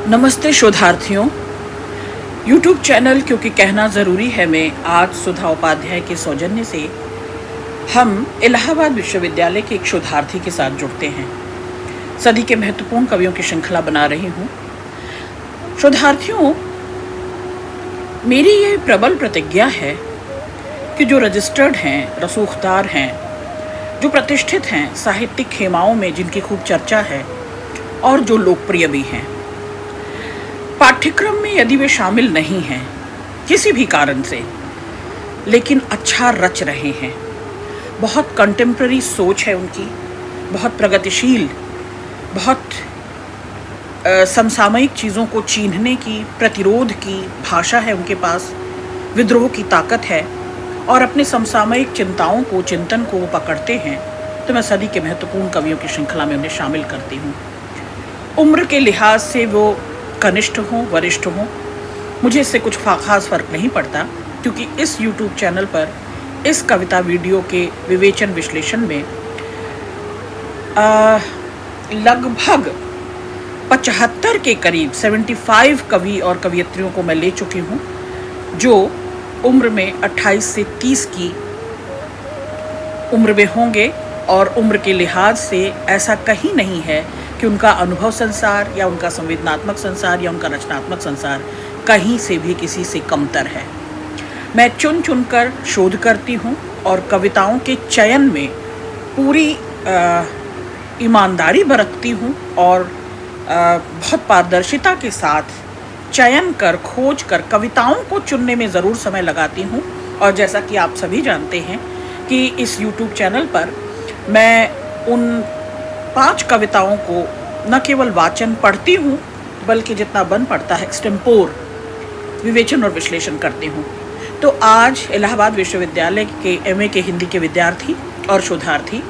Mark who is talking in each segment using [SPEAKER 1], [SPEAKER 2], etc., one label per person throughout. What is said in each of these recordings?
[SPEAKER 1] नमस्ते शोधार्थियों। YouTube channel क्योंकि कहना ज़रूरी है में आज सुधा उपाध्याय के सौजन्य से हम इलाहाबाद विश्वविद्यालय के एक शोधार्थी के साथ जुड़ते हैं। सदी के महत्वपूर्ण कवियों की श्रृंखला बना रही हूँ। शोधार्थियों, मेरी ये प्रबल प्रतिज्ञा है कि जो रजिस्टर्ड हैं, रसूखदार हैं, जो प्रतिष्ठित हैं साहित्यिक खेमाओं में जिनकी खूब चर्चा है और जो लोकप्रिय भी हैं, पाठ्यक्रम में यदि वे शामिल नहीं हैं किसी भी कारण से, लेकिन अच्छा रच रहे हैं, बहुत कंटेम्प्ररी सोच है उनकी, बहुत प्रगतिशील, बहुत समसामयिक चीज़ों को चीन्हने की, प्रतिरोध की भाषा है उनके पास, विद्रोह की ताकत है और अपने समसामयिक चिंताओं को, चिंतन को वो पकड़ते हैं, तो मैं सदी के महत्वपूर्ण कवियों की श्रृंखला में उन्हें शामिल करती हूँ। उम्र के लिहाज से वो कनिष्ठ हों, वरिष्ठ हों, मुझे इससे कुछ खास फर्क नहीं पड़ता, क्योंकि इस YouTube चैनल पर इस कविता वीडियो के विवेचन विश्लेषण में लगभग 75 के करीब 75 कवि और कवियत्रियों को मैं ले चुकी हूँ, जो उम्र में 28 से 30 की उम्र में होंगे और उम्र के लिहाज से ऐसा कहीं नहीं है कि उनका अनुभव संसार या उनका संवेदनात्मक संसार या उनका रचनात्मक संसार कहीं से भी किसी से कमतर है। मैं चुन चुनकर शोध करती हूँ और कविताओं के चयन में पूरी ईमानदारी बरतती हूँ और बहुत पारदर्शिता के साथ चयन कर, खोज कर कविताओं को चुनने में ज़रूर समय लगाती हूँ। और जैसा कि आप सभी जानते हैं कि इस YouTube चैनल पर मैं उन 5 कविताओं को न केवल वाचन पढ़ती हूँ, बल्कि जितना बन पड़ता है एक्सटेम्पोर विवेचन और विश्लेषण करती हूँ। तो आज इलाहाबाद विश्वविद्यालय के MA के हिंदी के विद्यार्थी और शोधार्थी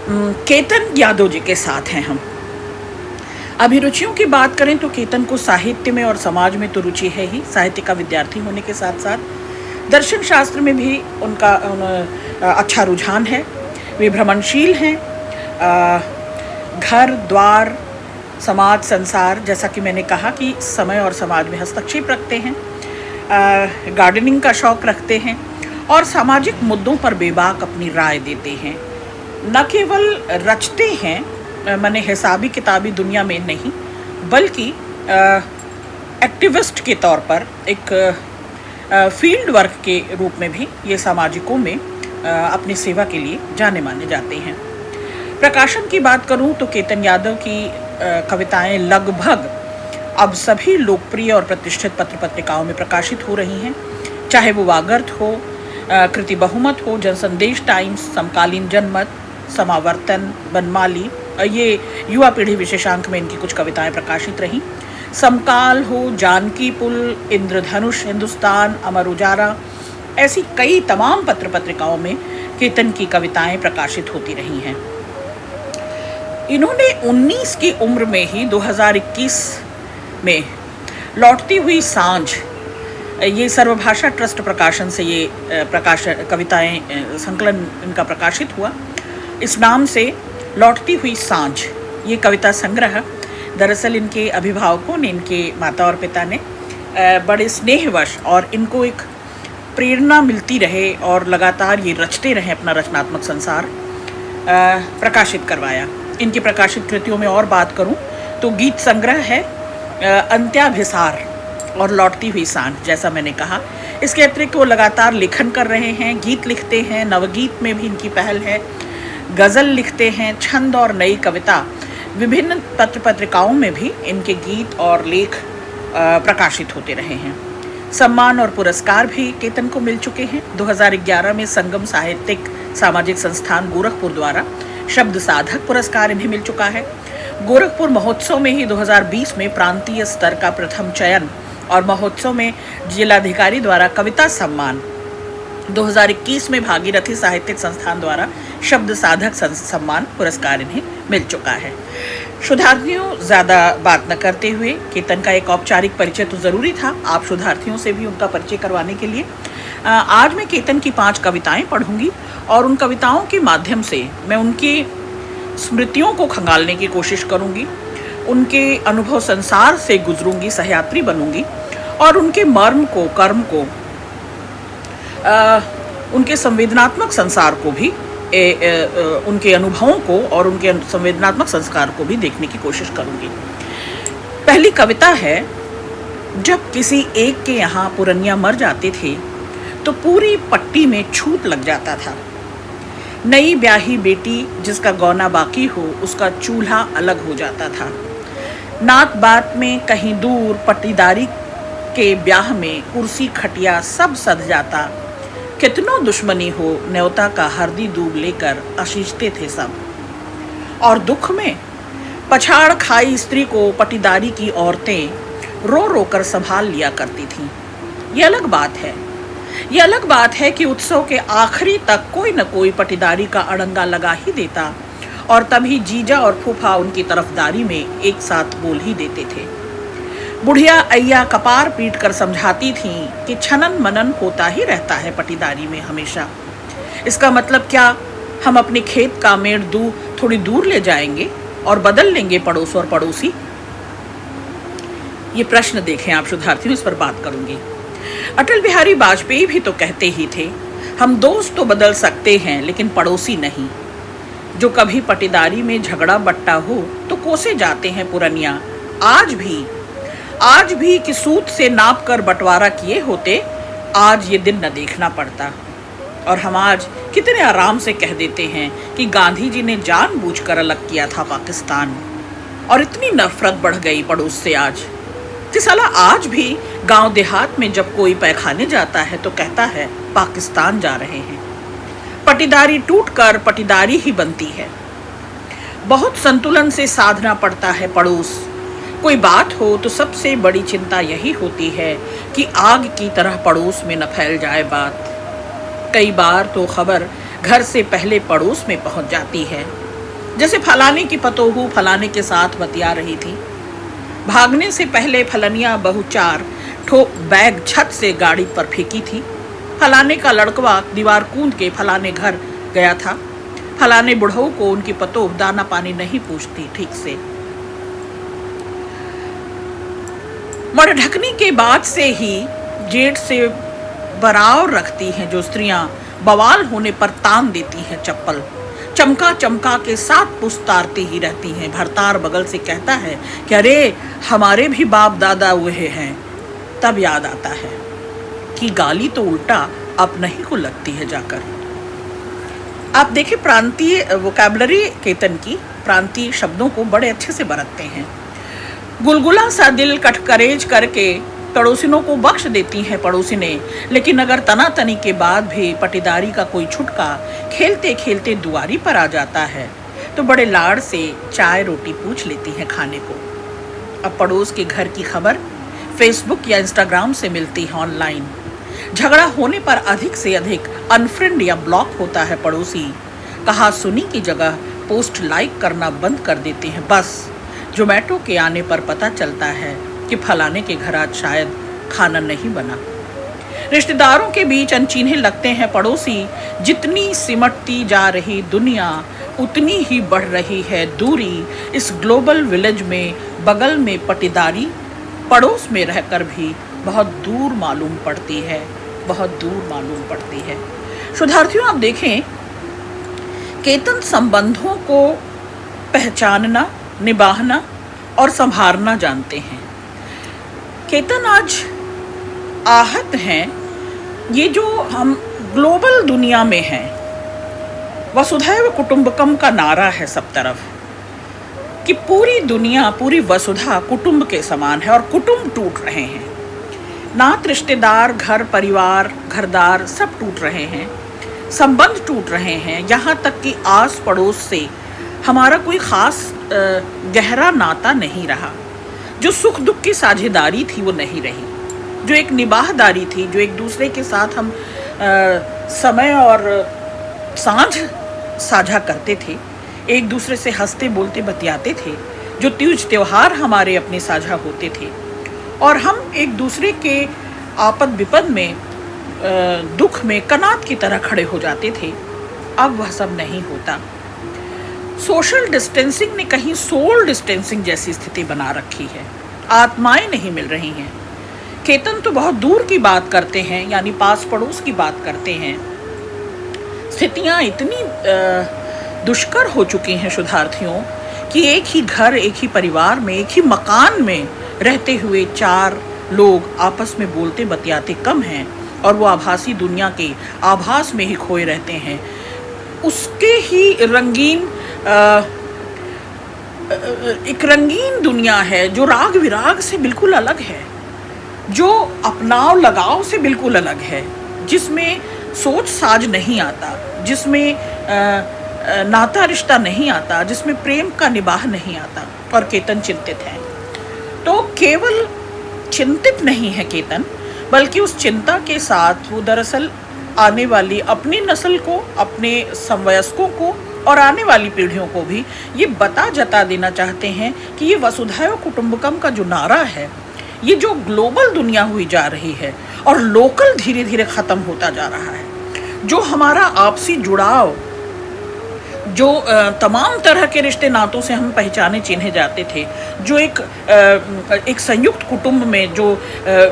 [SPEAKER 1] केतन यादव जी के साथ हैं हम। अभिरुचियों की बात करें तो केतन को साहित्य में और समाज में तो रुचि है ही, साहित्य का विद्यार्थी होने के साथ साथ दर्शन शास्त्र में भी उनका अच्छा रुझान है। वे भ्रमणशील हैं, घर द्वार, समाज, संसार, जैसा कि मैंने कहा कि समय और समाज में हस्तक्षेप रखते हैं, गार्डनिंग का शौक़ रखते हैं और सामाजिक मुद्दों पर बेबाक अपनी राय देते हैं। न केवल रचते हैं, माने हिसाबी किताबी दुनिया में नहीं, बल्कि एक्टिविस्ट के तौर पर एक फील्ड वर्क के रूप में भी ये सामाजिकों में अपनी सेवा के लिए जाने माने जाते हैं। प्रकाशन की बात करूं तो केतन यादव की कविताएं लगभग अब सभी लोकप्रिय और प्रतिष्ठित पत्र पत्रिकाओं में प्रकाशित हो रही हैं, चाहे वो वागर्त हो, कृति बहुमत हो, जनसंदेश टाइम्स, समकालीन जनमत, समावर्तन, बनमाली, ये युवा पीढ़ी विशेषांक में इनकी कुछ कविताएं प्रकाशित रहीं, समकाल हो, जानकी पुल, इंद्रधनुष, हिंदुस्तान, अमर उजाला, ऐसी कई तमाम पत्र पत्रिकाओं में केतन की कविताएं प्रकाशित होती रही हैं। इन्होंने 19 की उम्र में ही 2021 में लौटती हुई सांझ, ये सर्वभाषा ट्रस्ट प्रकाशन से ये कविताएं संकलन इनका प्रकाशित हुआ। इस नाम से लौटती हुई सांझ, ये कविता संग्रह दरअसल इनके अभिभावकों ने, इनके माता और पिता ने बड़े स्नेहवश और इनको एक प्रेरणा मिलती रहे और लगातार ये रचते रहे अपना रचनात्मक संसार, प्रकाशित करवाया। इनकी प्रकाशित कृतियों में और बात करूं तो गीत संग्रह है अंत्याभिसार और लौटती हुई सांझ, जैसा मैंने कहा। इसके अतिरिक्त वो लगातार लेखन कर रहे हैं, गीत लिखते हैं, नवगीत में भी इनकी पहल है, गज़ल लिखते हैं, छंद और नई कविता, विभिन्न पत्र पत्रिकाओं में भी इनके गीत और लेख प्रकाशित होते रहे हैं। सम्मान और पुरस्कार भी केतन को मिल चुके हैं। 2011 में संगम साहित्यिक सामाजिक संस्थान गोरखपुर द्वारा शब्द साधक पुरस्कार इन्हें मिल चुका है। गोरखपुर महोत्सव में ही 2020 में प्रांतीय स्तर का प्रथम चयन और महोत्सव में जिलाधिकारी द्वारा कविता सम्मान, 2021 में भागीरथी साहित्यिक संस्थान द्वारा शब्द साधक सम्मान पुरस्कार इन्हें मिल चुका है। शोधार्थियों, ज़्यादा बात न करते हुए केतन का एक औपचारिक परिचय तो ज़रूरी था, आप शोधार्थियों से भी उनका परिचय करवाने के लिए आज मैं केतन की 5 कविताएं पढ़ूंगी और उन कविताओं के माध्यम से मैं उनकी स्मृतियों को खंगालने की कोशिश करूंगी। उनके अनुभव संसार से गुजरूंगी, सहयात्री बनूंगी और उनके मर्म को, कर्म को, उनके संवेदनात्मक संसार को भी, उनके अनुभवों को और उनके संवेदनात्मक संस्कार को भी देखने की कोशिश करूंगी। पहली कविता है, जब किसी एक के यहाँ पुरनिया मर जाते थे तो पूरी पट्टी में छूत लग जाता था। नई ब्याही बेटी जिसका गौना बाकी हो उसका चूल्हा अलग हो जाता था। नात बात में कहीं दूर पट्टीदारी के ब्याह में कुर्सी खटिया सब सध जाता। कितनों दुश्मनी हो न्योता का हरदी दूब लेकर आशीषते थे सब। और दुख में पछाड़ खाई स्त्री को पट्टीदारी की औरतें रो रो कर संभाल लिया करती थीं। ये अलग बात है कि उत्सव के आखिरी तक कोई न कोई पट्टीदारी का अड़ंगा लगा ही देता और तभी जीजा और फूफा उनकी तरफदारी में एक साथ बोल ही देते थे। बुढ़िया अय्या कपार पीट कर समझाती थीं कि छनन मनन होता ही रहता है पट्टीदारी में हमेशा। इसका मतलब क्या हम अपने खेत का मेड़ थोड़ी दूर ले जाएंगे और बदल लेंगे पड़ोस और पड़ोसी? ये प्रश्न देखें आप शोधार्थियों, इस पर बात करूंगी। अटल बिहारी वाजपेयी भी तो कहते ही थे, हम दोस्त तो बदल सकते हैं लेकिन पड़ोसी नहीं। जो कभी पट्टीदारी में झगड़ा बट्टा हो तो कोसे जाते हैं पुरनिया। आज भी कि सूत से नाप कर बंटवारा किए होते, आज ये दिन न देखना पड़ता। और हम आज कितने आराम से कह देते हैं कि गांधी जी ने जानबूझकर अलग किया था पाकिस्तान। और इतनी नफरत बढ़ गई पड़ोस से आज कि साला आज भी गांव देहात में जब कोई पैखाने जाता है तो कहता है पाकिस्तान जा रहे हैं। पट्टीदारी टूटकर पट्टीदारी ही बनती है। बहुत संतुलन से साधना पड़ता है पड़ोस। कोई बात हो तो सबसे बड़ी चिंता यही होती है कि आग की तरह पड़ोस में न फैल जाए बात। कई बार तो खबर घर से पहले पड़ोस में पहुंच जाती है। जैसे फलाने की पतोहू फलाने के साथ बतिया रही थी। भागने से पहले फलनिया बहू 4 ठो बैग छत से गाड़ी पर फेंकी थी। फलाने का लड़कवा दीवार कूद के फलाने घर गया था। फलाने बुढ़ऊ को उनकी पतोह दाना पानी नहीं पूछती ठीक से। मर ढकनी के बाद से ही जेठ से बराव रखती हैं जो स्त्रियां, बवाल होने पर तान देती हैं चप्पल। चमका चमका के साथ पुस्तारती ही रहती हैं। भरतार बगल से कहता है कि अरे हमारे भी बाप दादा हुए हैं। तब याद आता है कि गाली तो उल्टा अपने ही को लगती है जाकर। आप देखें, प्रांतीय वोकैबुलरी केतन की प्रांतीय शब्दों को बड़े अच्छे से बरतते हैं। गुलगुला सा दिल कटकरेज करके पड़ोसिनों को बख्श देती हैं पड़ोसिने, लेकिन अगर तनातनी के बाद भी पट्टीदारी का कोई छुटका खेलते खेलते दुआरी पर आ जाता है तो बड़े लाड़ से चाय रोटी पूछ लेती हैं खाने को। अब पड़ोस के घर की खबर फेसबुक या इंस्टाग्राम से मिलती है ऑनलाइन। झगड़ा होने पर अधिक से अधिक अनफ्रेंड या ब्लॉक होता है पड़ोसी। कहा सुनी की जगह पोस्ट लाइक करना बंद कर देते हैं। बस जोमेटो के आने पर पता चलता है कि फलाने के घर आज शायद खाना नहीं बना। रिश्तेदारों के बीच अनचिन्हे लगते हैं पड़ोसी। जितनी सिमटती जा रही दुनिया उतनी ही बढ़ रही है दूरी। इस ग्लोबल विलेज में बगल में पट्टीदारी पड़ोस में रहकर भी बहुत दूर मालूम पड़ती है, बहुत दूर मालूम पड़ती है। शोधार्थियों, आप देखें, केतन संबंधों को पहचानना, निभाना और संभालना जानते हैं। केतन आज आहत हैं। ये जो हम ग्लोबल दुनिया में हैं, वसुधैव कुटुंबकम का नारा है सब तरफ कि पूरी दुनिया, पूरी वसुधा कुटुंब के समान है और कुटुंब टूट रहे हैं। नात रिश्तेदार, घर परिवार, घरदार सब टूट रहे हैं। संबंध टूट रहे हैं। यहाँ तक कि आस पड़ोस से हमारा कोई खास गहरा नाता नहीं रहा। जो सुख दुख की साझेदारी थी वो नहीं रही। जो एक निबाहदारी थी, जो एक दूसरे के साथ हम समय और सांझ साझा करते थे, एक दूसरे से हंसते बोलते बतियाते थे, जो तीज त्योहार हमारे अपने साझा होते थे और हम एक दूसरे के आपद विपद में, दुख में कनात की तरह खड़े हो जाते थे, अब वह सब नहीं होता। सोशल डिस्टेंसिंग ने कहीं सोल डिस्टेंसिंग जैसी स्थिति बना रखी है, आत्माएं नहीं मिल रही हैं। केतन तो बहुत दूर की बात करते हैं, यानी पास पड़ोस की बात करते हैं। स्थितियां इतनी दुष्कर हो चुकी हैं शोधार्थियों कि एक ही घर, एक ही परिवार में, एक ही मकान में रहते हुए 4 लोग आपस में बोलते बतियाते कम हैं और वो आभासी दुनिया के आभास में ही खोए रहते हैं। उसके ही रंगीन एक रंगीन दुनिया है जो राग विराग से बिल्कुल अलग है, जो अपनाव लगाव से बिल्कुल अलग है, जिसमें सोच साज नहीं आता, जिसमें नाता रिश्ता नहीं आता, जिसमें प्रेम का निबाह नहीं आता। और केतन चिंतित है। तो केवल चिंतित नहीं है केतन, बल्कि उस चिंता के साथ वो दरअसल आने वाली अपनी नस्ल को, अपने समवयस्कों को और आने वाली पीढ़ियों को भी ये बता जता देना चाहते हैं कि ये वसुधैव कुटुंबकम का जो नारा है, ये जो ग्लोबल दुनिया हुई जा रही है और लोकल धीरे धीरे ख़त्म होता जा रहा है, जो हमारा आपसी जुड़ाव, जो तमाम तरह के रिश्ते नातों से हम पहचाने चिन्हे जाते थे, जो एक संयुक्त कुटुंब में जो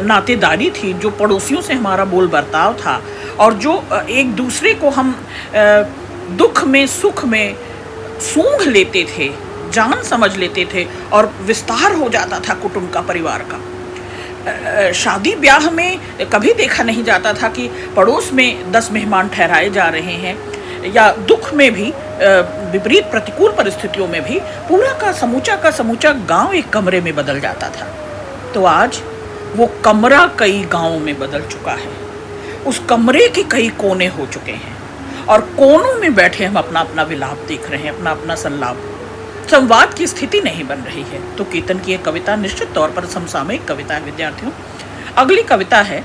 [SPEAKER 1] नातेदारी थी, जो पड़ोसियों से हमारा बोल बर्ताव था और जो एक दूसरे को हम दुख में सुख में सूंघ लेते थे, जान समझ लेते थे और विस्तार हो जाता था कुटुंब का, परिवार का। शादी ब्याह में कभी देखा नहीं जाता था कि पड़ोस में 10 मेहमान ठहराए जा रहे हैं, या दुख में भी, विपरीत प्रतिकूल परिस्थितियों में भी पूरा का समूचा गांव एक कमरे में बदल जाता था। तो आज वो कमरा कई गांवों में बदल चुका है, उस कमरे के कई कोने हो चुके हैं और कोनों में बैठे हम अपना अपना विलाप देख रहे हैं, अपना अपना संवाद की स्थिति नहीं बन रही है। तो केतन की एक कविता निश्चित तौर पर समसामयिक कविता है विद्यार्थियों। अगली कविता है,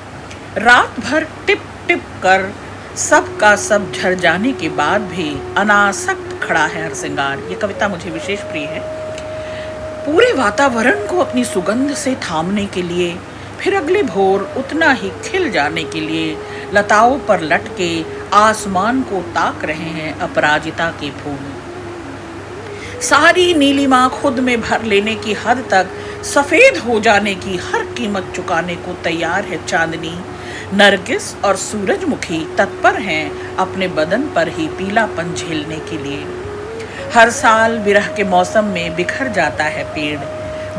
[SPEAKER 1] रात भर टिप टिप कर सब का सब झर जाने के बाद भी अनासक्त खड़ा है हर श्रृंगार। ये कविता मुझे विशेष प्रिय है। पूरे वातावरण को अपनी सुगंध से थामने के लिए, फिर अगले भोर उतना ही खिल जाने के लिए लताओं पर लटके आसमान को ताक रहे हैं अपराजिता के फूल। सारी नीलिमा खुद में भर लेने की हद तक सफेद हो जाने की हर कीमत चुकाने को तैयार है चांदनी। नरगिस और सूरजमुखी तत्पर हैं अपने बदन पर ही पीलापन झेलने के लिए। हर साल विरह के मौसम में बिखर जाता है पेड़,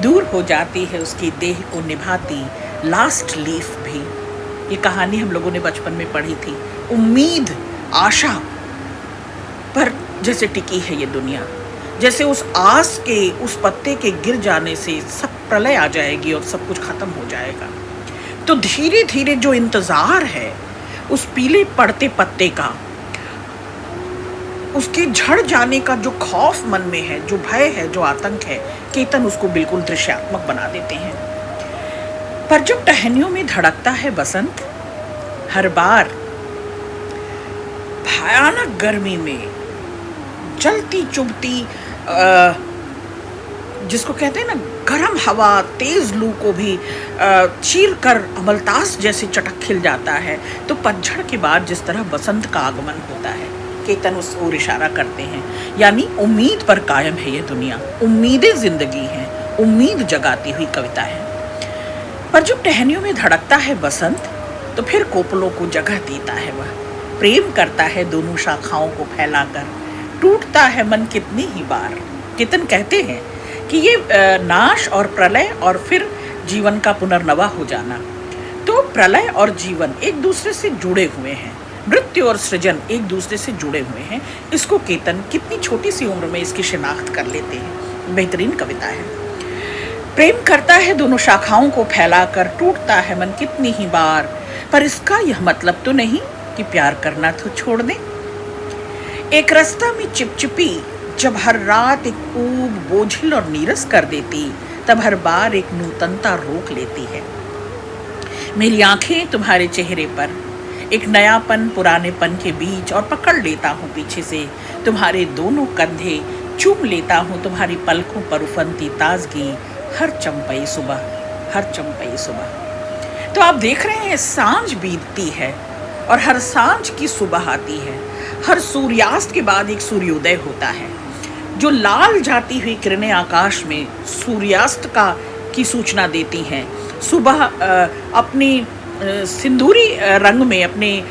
[SPEAKER 1] दूर हो जाती है उसकी देह को निभाती लास्ट लीफ भी। ये कहानी हम लोगों ने बचपन में पढ़ी थी। उम्मीद, आशा पर जैसे टिकी है ये दुनिया, जैसे उस आस के, उस पत्ते के गिर जाने से सब प्रलय आ जाएगी और सब कुछ खत्म हो जाएगा। तो धीरे धीरे जो इंतजार है उस पीले पड़ते पत्ते का, उसके झड़ जाने का जो खौफ मन में है, जो भय है, जो आतंक है, केतन उसको बिल्कुल दृश्यात्मक बना देते हैं। पर जब टहनियों में धड़कता है बसंत, हर बार भयानक गर्मी में जलती चुभती, जिसको कहते हैं ना गर्म हवा, तेज लू को भी चीर कर अमलतास जैसे चटक खिल जाता है। तो पतझड़ के बाद जिस तरह बसंत का आगमन होता है, केतन उस ओर इशारा करते हैं। यानी उम्मीद पर कायम है ये दुनिया, उम्मीदें जिंदगी हैं, उम्मीद जगाती हुई कविता है। पर जब टहनियों में धड़कता है बसंत, तो फिर कोपलों को जगह देता है वह, प्रेम करता है दोनों शाखाओं को फैलाकर, टूटता है मन कितनी ही बार। केतन कहते हैं कि ये नाश और प्रलय और फिर जीवन का पुनर्नवा हो जाना, तो प्रलय और जीवन एक दूसरे से जुड़े हुए हैं, मृत्यु और सृजन एक दूसरे से जुड़े हुए हैं। इसको केतन कितनी छोटी सी उम्र में इसकी शिनाख्त कर लेते हैं। बेहतरीन कविता है। प्रेम करता है दोनों शाखाओं को फैलाकर, टूटता है मन कितनी ही बार, पर इसका यह मतलब तो नहीं कि प्यार करना तो छोड़ दें। एक रास्ता में चिपचिपी जब हर रात एक ऊब बोझिल और नीरस कर देती, तब हर बार एक नूतनता रोक लेती है। मेरी आंखें तुम्हारे चेहरे पर एक नयापन पुरानेपन के बीच, और पकड़ लेता हूँ पीछे से तुम्हारे दोनों कंधे, चूम लेता हूँ तुम्हारी पलकों पर उफनती ताजगी, हर चंपई सुबह, हर चंपई सुबह। तो आप देख रहे हैं, सांझ बीतती है और हर सांझ की सुबह आती है। हर सूर्यास्त के बाद एक सूर्योदय होता है। जो लाल जाती हुई किरणें आकाश में सूर्यास्त का की सूचना देती हैं, सुबह अपनी सिंदूरी रंग में अपनी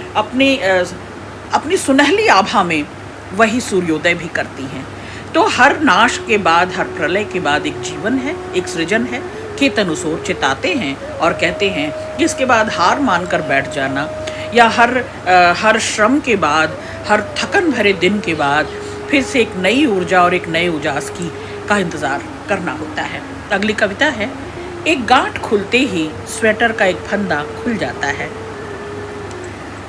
[SPEAKER 1] सुनहली आभा में वही सूर्योदय भी करती हैं। तो हर नाश के बाद, हर प्रलय के बाद एक जीवन है, एक सृजन है। केतनुसोर चिताते हैं और कहते हैं कि इसके बाद हार मानकर बैठ जाना, या हर श्रम के बाद, हर थकन भरे दिन के बाद फिर से एक नई ऊर्जा और एक नए उजास का इंतज़ार करना होता है। अगली कविता है, एक गांठ खुलते ही स्वेटर का एक फंदा खुल जाता है।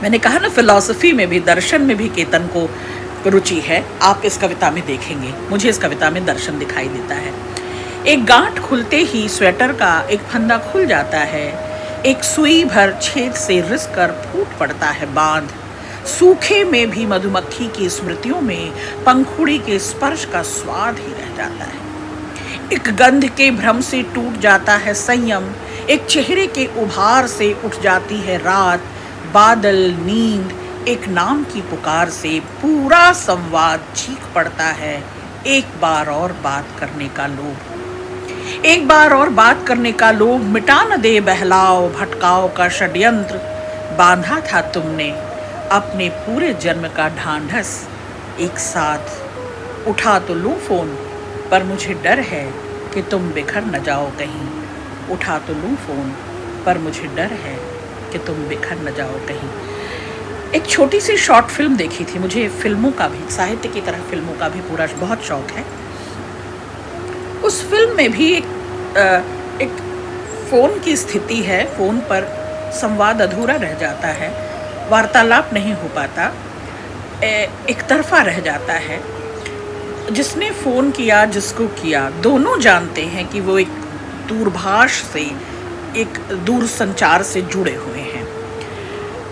[SPEAKER 1] मैंने कहा ना, फिलॉसफी में भी, दर्शन में भी केतन को रुचि है। आप इस कविता में देखेंगे, मुझे इस कविता में दर्शन दिखाई देता है। एक गांठ खुलते ही स्वेटर का एक फंदा खुल जाता है, एक सुई भर छेद से रिस कर फूट पड़ता है बांध। सूखे में भी मधुमक्खी की स्मृतियों में पंखुड़ी के स्पर्श का स्वाद ही रह जाता है। एक गंध के भ्रम से टूट जाता है संयम, एक चेहरे के उभार से उठ जाती है रात। बादल, नींद, एक नाम की पुकार से पूरा संवाद चीख पड़ता है। एक बार और बात करने का लोभ, एक बार और बात करने का लोभ, मिटा न दे बहलाव भटकाव का षड्यंत्र। बांधा था तुमने अपने पूरे जन्म का ढांढस, एक साथ उठा तो लूं फोन, पर मुझे डर है कि तुम बिखर न जाओ कहीं। उठा तो लूं फोन, पर मुझे डर है कि तुम बिखर न जाओ कहीं। एक छोटी सी शॉर्ट फिल्म देखी थी, मुझे फिल्मों का भी, साहित्य की तरह फिल्मों का भी पूरा बहुत शौक है। उस फिल्म में भी एक फ़ोन की स्थिति है, फ़ोन पर संवाद अधूरा रह जाता है, वार्तालाप नहीं हो पाता, एक तरफा रह जाता है। जिसने फ़ोन किया, जिसको किया, दोनों जानते हैं कि वो एक दूरभाष से, एक दूर संचार से जुड़े हुए हैं।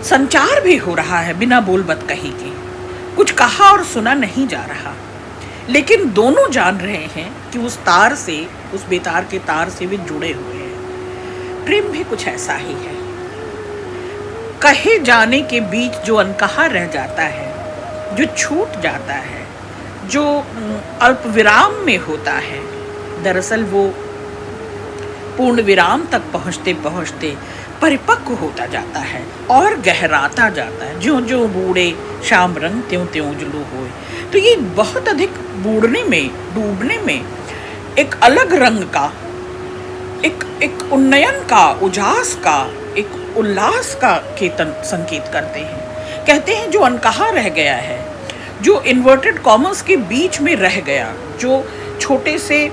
[SPEAKER 1] संचार भी हो रहा है बिना बोल बत कही के, कुछ कहा और सुना नहीं जा रहा, लेकिन दोनों जान रहे हैं कि उस तार से, उस बेतार के तार से वे जुड़े हुए हैं। प्रेम भी कुछ ऐसा ही है, कहे जाने के बीच जो अनकहा रह जाता है, जो छूट जाता है, जो अल्प विराम में होता है, दरअसल वो पूर्ण विराम तक पहुँचते पहुँचते परिपक्व होता जाता है और गहराता जाता है। ज्यों ज्यों बूढ़े शाम रंग त्यों त्यों उजलू होए। तो ये बहुत अधिक बूढ़ने में, डूबने में एक अलग रंग का, एक उन्नयन का, उजास का, एक उल्लास का केतन संकेत करते हैं। कहते हैं जो अनकहा रह गया है, जो इन्वर्टेड कॉमर्स के बीच में रह गया, जो छोटे से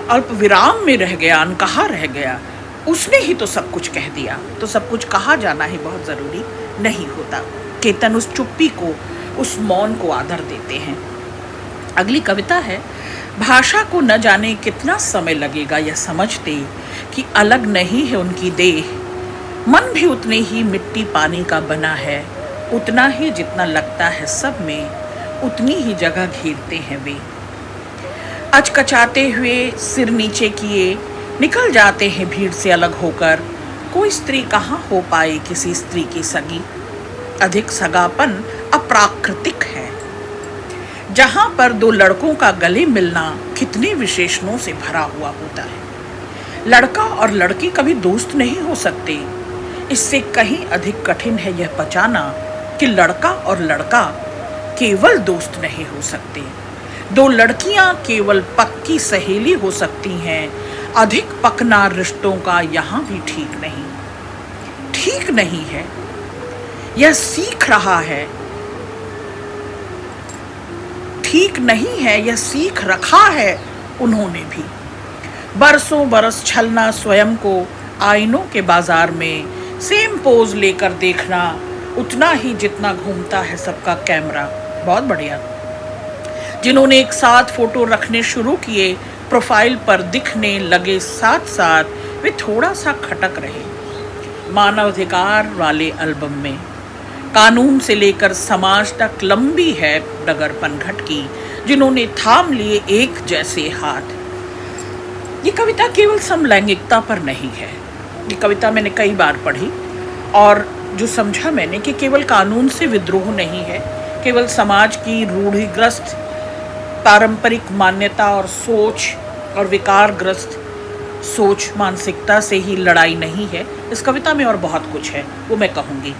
[SPEAKER 1] अल्प विराम में रह गया, अनकहा रह गया, उसने ही तो सब कुछ कह दिया। तो सब कुछ कहा जाना ही बहुत ज़रूरी नहीं होता। केतन उस चुप्पी को, उस मौन को आदर देते हैं। अगली कविता है, भाषा को न जाने कितना समय लगेगा यह समझते कि अलग नहीं है उनकी देह, मन भी उतने ही मिट्टी पानी का बना है, उतना ही जितना लगता है सब में, उतनी ही जगह घेरते हैं वे। अचकचाते हुए सिर नीचे किए निकल जाते हैं भीड़ से अलग होकर। कोई स्त्री कहाँ हो पाए किसी स्त्री की सगी, अधिक सगापन अप्राकृतिक है। जहाँ पर दो लड़कों का गले मिलना कितने विशेषणों से भरा हुआ होता है। लड़का और लड़की कभी दोस्त नहीं हो सकते। इससे कहीं अधिक कठिन है यह पचाना कि लड़का और लड़का केवल दोस्त नहीं हो सकते। दो लड़कियां केवल पक्की सहेली हो सकती हैं। अधिक पकना रिश्तों का यहाँ भी ठीक नहीं है। यह सीख रहा है, ठीक नहीं है, यह सीख रखा है उन्होंने भी। बरसों बरस छलना स्वयं को आईनों के बाजार में, सेम पोज लेकर देखना उतना ही जितना घूमता है सबका कैमरा। बहुत बढ़िया। जिन्होंने एक साथ फोटो रखने शुरू किए, प्रोफाइल पर दिखने लगे साथ साथ, वे थोड़ा सा खटक रहे। मानवाधिकार वाले एल्बम में कानून से लेकर समाज तक लंबी है डगर पनघट की, जिन्होंने थाम लिए एक जैसे हाथ। ये कविता केवल समलैंगिकता पर नहीं है। ये कविता मैंने कई बार पढ़ी और जो समझा मैंने कि केवल कानून से विद्रोह नहीं है, केवल समाज की रूढ़िग्रस्त पारंपरिक मान्यता और सोच और विकारग्रस्त सोच मानसिकता से ही लड़ाई नहीं है, इस कविता में और बहुत कुछ है, वो मैं कहूँगी।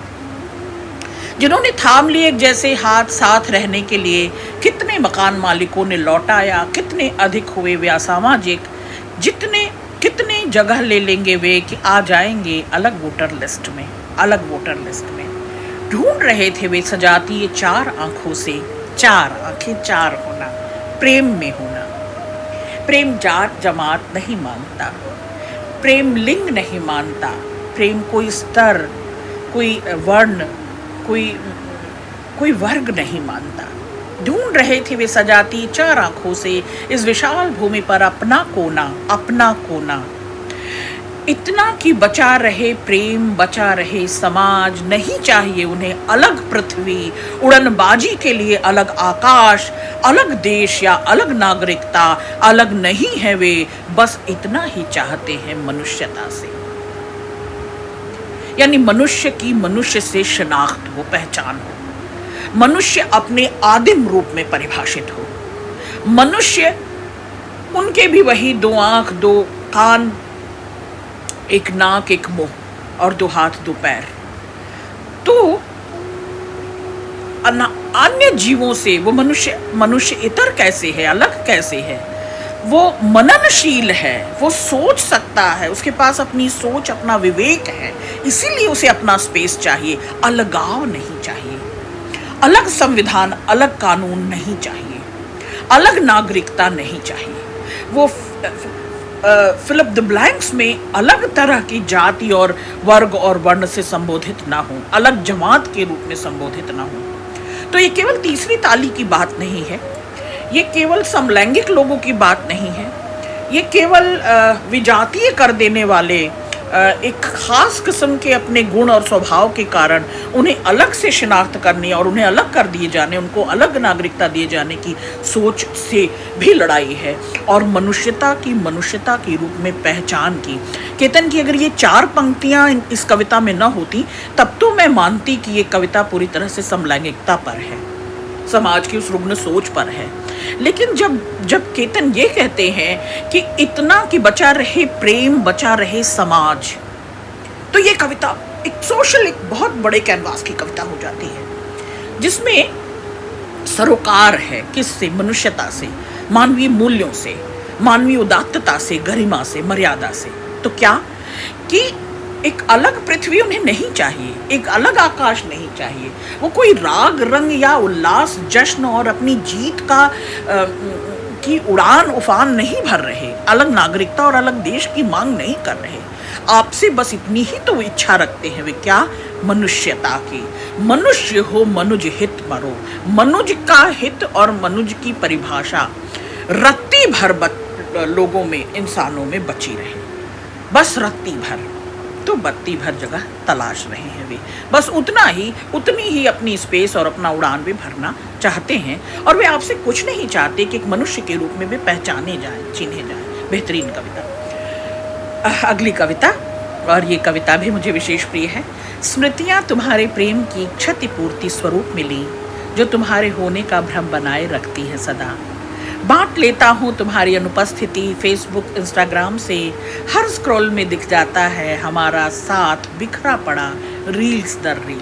[SPEAKER 1] जिन्होंने थाम लिए एक जैसे हाथ साथ रहने के लिए, कितने मकान मालिकों ने लौटाया, कितने अधिक हुए वे असामाजिक, कितने जगह ले लेंगे वे कि आ जाएंगे अलग वोटर लिस्ट में, अलग वोटर लिस्ट में। ढूंढ रहे थे वे सजाती ये चार आंखों से, चार आंखें, चार होना, प्रेम में होना। प्रेम जात जमात नहीं मानता, प्रेम लिंग नहीं मानता, प्रेम कोई स्तर, कोई वर्ण, कोई वर्ग नहीं मानता। ढूंढ रहे थे वे सजाती चार आंखों से इस विशाल भूमि पर अपना कोना, अपना कोना। इतना कि बचा रहे प्रेम, बचा रहे समाज, नहीं चाहिए उन्हें अलग पृथ्वी, उड़नबाजी के लिए अलग आकाश, अलग देश या अलग नागरिकता, अलग नहीं है वे, बस इतना ही चाहते हैं मनुष्यता से। यानी मनुष्य की मनुष्य से शिनाख्त हो, पहचान हो, मनुष्य अपने आदिम रूप में परिभाषित हो, मनुष्य उनके भी वही दो आंख, दो कान, एक नाक, एक मुंह और दो हाथ, दो पैर। तो अन्य जीवों से वो मनुष्य इतर कैसे है, अलग कैसे है? वो मननशील है, वो सोच सकता है, उसके पास अपनी सोच, अपना विवेक है, इसीलिए उसे अपना स्पेस चाहिए। अलगाव नहीं चाहिए, अलग संविधान, अलग कानून नहीं चाहिए, अलग नागरिकता नहीं चाहिए। वो फिलिप द ब्लैंक्स में अलग तरह की जाति और वर्ग और वर्ण से संबोधित ना हो, अलग जमात के रूप में संबोधित ना हो। तो ये केवल तीसरी ताली की बात नहीं है, ये केवल समलैंगिक लोगों की बात नहीं है, ये केवल विजातीय कर देने वाले एक खास किस्म के अपने गुण और स्वभाव के कारण उन्हें अलग से शिनाख्त करने और उन्हें अलग कर दिए जाने, उनको अलग नागरिकता दिए जाने की सोच से भी लड़ाई है। और मनुष्यता के रूप में पहचान की। केतन की अगर ये चार पंक्तियां इस कविता में न होती तब तो मैं मानती कि ये कविता पूरी तरह से समलैंगिकता पर है, समाज की उस रुग्ण सोच पर है। लेकिन जब केतन ये कहते हैं कि इतना कि बचा रहे प्रेम, बचा रहे समाज, तो ये कविता एक सोशल, एक बहुत बड़े कैनवास की कविता हो जाती है, जिसमें सरोकार है किससे? मनुष्यता से, मानवीय मूल्यों से, मानवीय उदात्तता से, गरिमा से, मर्यादा से। तो क्या कि एक अलग पृथ्वी उन्हें नहीं चाहिए, एक अलग आकाश नहीं चाहिए, वो कोई राग रंग या उल्लास, जश्न और अपनी जीत की उड़ान उफान नहीं भर रहे, अलग नागरिकता और अलग देश की मांग नहीं कर रहे। आपसे बस इतनी ही तो इच्छा रखते हैं वे, क्या? मनुष्यता की। मनुष्य हो, मनुज हित मरो। मनुज का हित और मनुज की परिभाषा रत्ती भर लोगों में, इंसानों में बची रहे, बस रत्ती भर। तो बत्ती भर जगह तलाश रहे हैं वे, बस उतनी ही अपनी स्पेस और अपना उड़ान भी भरना चाहते हैं। और वे आपसे कुछ नहीं चाहते कि एक मनुष्य के रूप में वे पहचाने जाएं, चिन्हे जाएं। बेहतरीन कविता। अगली कविता, और ये कविता भी मुझे विशेष प्रिय है। स्मृतियाँ तुम्हारे प्रेम की क्षतिपूर्ति स्वरूप मिली, जो तुम्हारे होने का भ्रम बनाए रखती है सदा। बांट लेता हूँ तुम्हारी अनुपस्थिति फेसबुक, इंस्टाग्राम से, हर स्क्रॉल में दिख जाता है हमारा साथ बिखरा पड़ा, रील्स दर रील।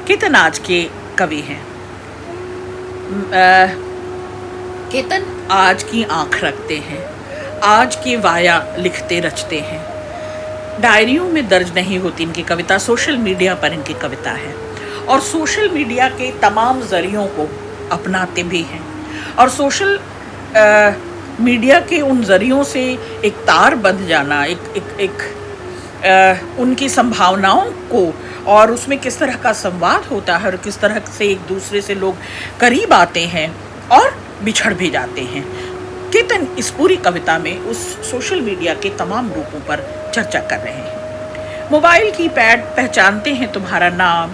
[SPEAKER 1] केतन आज के कवि हैं। केतन आज की आंख रखते हैं, आज की वाया लिखते रचते हैं। डायरियों में दर्ज नहीं होती इनकी कविता, सोशल मीडिया पर इनकी कविता है, और सोशल मीडिया के तमाम जरियों को अपनाते भी हैं। और सोशल मीडिया के उन जरियों से एक तार बंध जाना, उनकी संभावनाओं को, और उसमें किस तरह का संवाद होता है और किस तरह से एक दूसरे से लोग करीब आते हैं और बिछड़ भी जाते हैं। केतन इस पूरी कविता में उस सोशल मीडिया के तमाम रूपों पर चर्चा कर रहे हैं। मोबाइल की पैड पहचानते हैं तुम्हारा नाम,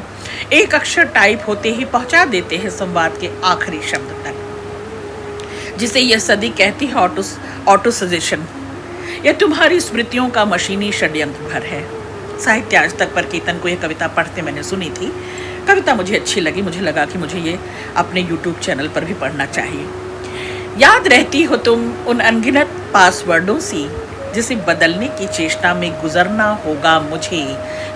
[SPEAKER 1] एक अक्षर टाइप होते ही पहुंचा देते हैं संवाद के आखिरी शब्द तक, जिसे यह सदी कहती है ऑटो सजेशन। यह तुम्हारी स्मृतियों का मशीनी षड्यंत्र भर है। साहित्य आज तक पर केतन को यह कविता पढ़ते मैंने सुनी थी। कविता मुझे अच्छी लगी, मुझे लगा कि मुझे ये अपने YouTube चैनल पर भी पढ़ना चाहिए। याद रहती हो तुम उन अनगिनत पासवर्डों से जिसे बदलने की चेष्टा में गुजरना होगा मुझे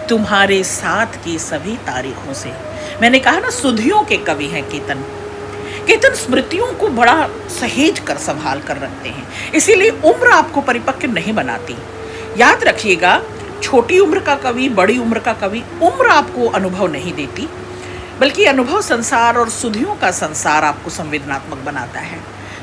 [SPEAKER 1] तुम्हारे साथ की सभी तारीखों से। मैंने कहा ना, सुधियों के कवि हैं केतन। केतन स्मृतियों को बड़ा सहेज कर संभाल कर रखते हैं, इसीलिए उम्र आपको परिपक्व नहीं बनाती। याद रखिएगा, छोटी उम्र का कवि, बड़ी उम्र का कवि, उम्र आपको अनुभव नहीं देती, बल्कि अनुभव संसार और सुधियों का संसार आपको संवेदनात्मक बनाता है।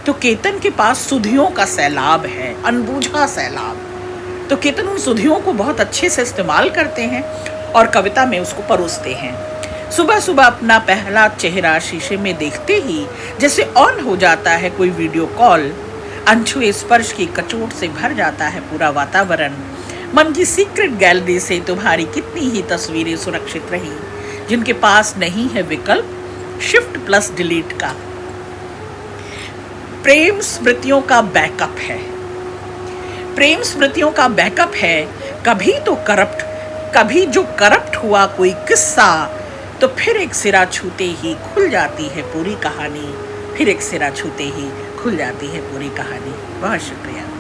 [SPEAKER 1] तो केतन के पास सुधियों का सैलाब है, अनबूझा सैलाब। तो केतन उन सुधियों को बहुत अच्छे से इस्तेमाल करते हैं और कविता में उसको परोसते हैं। सुबह सुबह अपना पहला चेहरा शीशे में देखते ही जैसे ऑन हो जाता है कोई वीडियो कॉल, अनछुए स्पर्श की कचोट से भर जाता है पूरा वातावरण। मन की सीक्रेट गैलरी से तुम्हारी कितनी ही तस्वीरें सुरक्षित रही, जिनके पास नहीं है विकल्प शिफ्ट प्लस डिलीट का। प्रेम स्मृतियों का बैकअप है, प्रेम स्मृतियों का बैकअप है। कभी तो करप्ट, कभी जो करप्ट हुआ कोई किस्सा, तो फिर एक सिरा छूते ही खुल जाती है पूरी कहानी, फिर एक सिरा छूते ही खुल जाती है पूरी कहानी। बहुत शुक्रिया।